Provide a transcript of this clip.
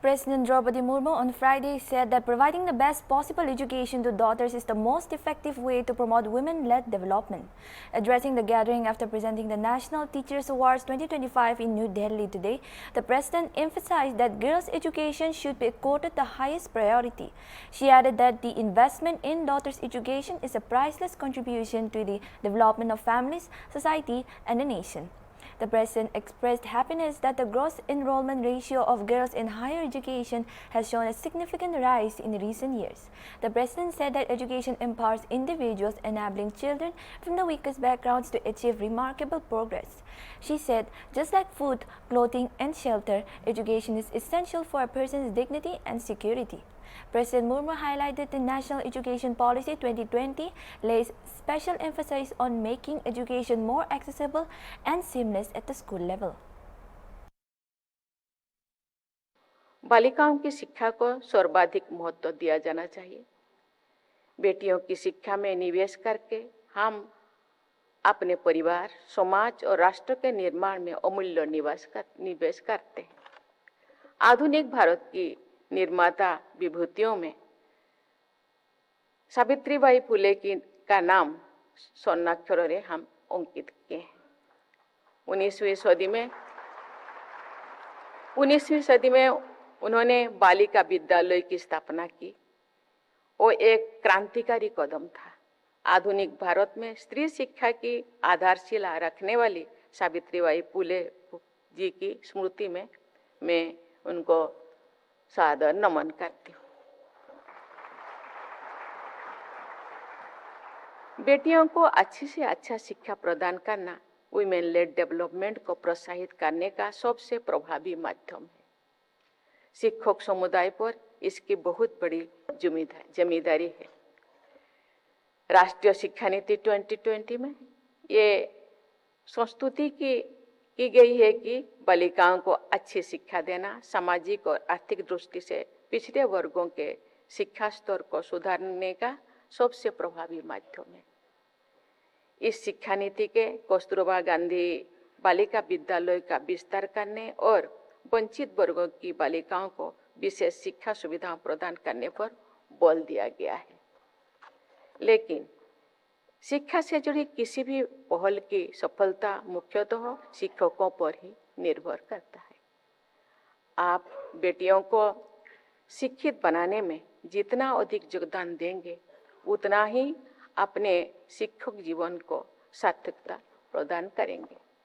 President Draupadi Murmu on Friday said that providing the best possible education to daughters is the most effective way to promote women-led development. Addressing the gathering after presenting the National Teachers Awards 2025 in New Delhi today, the President emphasized that girls' education should be accorded the highest priority. She added that the investment in daughters' education is a priceless contribution to the development of families, society, and the nation. The President expressed happiness that the gross enrollment ratio of girls in higher education has shown a significant rise in recent years. The President said that education empowers individuals, enabling children from the weakest backgrounds to achieve remarkable progress. She said, just like food, clothing, and shelter, education is essential for a person's dignity and security. President Murmu highlighted the National Education Policy 2020 lays special emphasis on making education more accessible and seamless at the school level. बालिकाओं की शिक्षा को सर्वाधिक महत्व दिया जाना चाहिए। बेटियों की शिक्षा में निवेश करके हम अपने परिवार, समाज और राष्ट्र के निर्माण में अमूल्य निवेश करते हैं। आधुनिक भारत की निर्माता विभूतियों में सावित्रीबाई फुले का नाम स्वर्णाक्षरों से हम अंकित किए हैं। 19वीं सदी में उन्होंने बालिका विद्यालय की स्थापना की। वो एक क्रांतिकारी कदम था। आधुनिक भारत में स्त्री शिक्षा की आधारशिला रखने वाली सावित्रीबाई फुले जी की स्मृति में मैं उनको सादर नमन करती हूँ। बेटियों को अच्छी से अच्छा शिक्षा प्रदान करना वुमेन लेड डेवलपमेंट को प्रोत्साहित करने का सबसे प्रभावी माध्यम है। शिक्षक समुदाय पर इसकी बहुत बड़ी जिम्मेदारी है। राष्ट्रीय शिक्षा नीति 2020 में ये संस्तुति की गई है कि बालिकाओं को अच्छी शिक्षा देना सामाजिक और आर्थिक दृष्टि से पिछड़े वर्गों के शिक्षा स्तर को सुधारने का सबसे प्रभावी माध्यम है। इस शिक्षा नीति के कस्तूरबा गांधी बालिका विद्यालय का विस्तार करने और वंचित वर्गों की बालिकाओं को विशेष शिक्षा सुविधाएं प्रदान करने पर बल दिया गया है। लेकिन शिक्षा से जुड़ी किसी भी पहल की सफलता मुख्यतः शिक्षकों पर ही निर्भर करता है। आप बेटियों को शिक्षित बनाने में जितना अधिक योगदान देंगे उतना ही अपने शिक्षक जीवन को सार्थकता प्रदान करेंगे।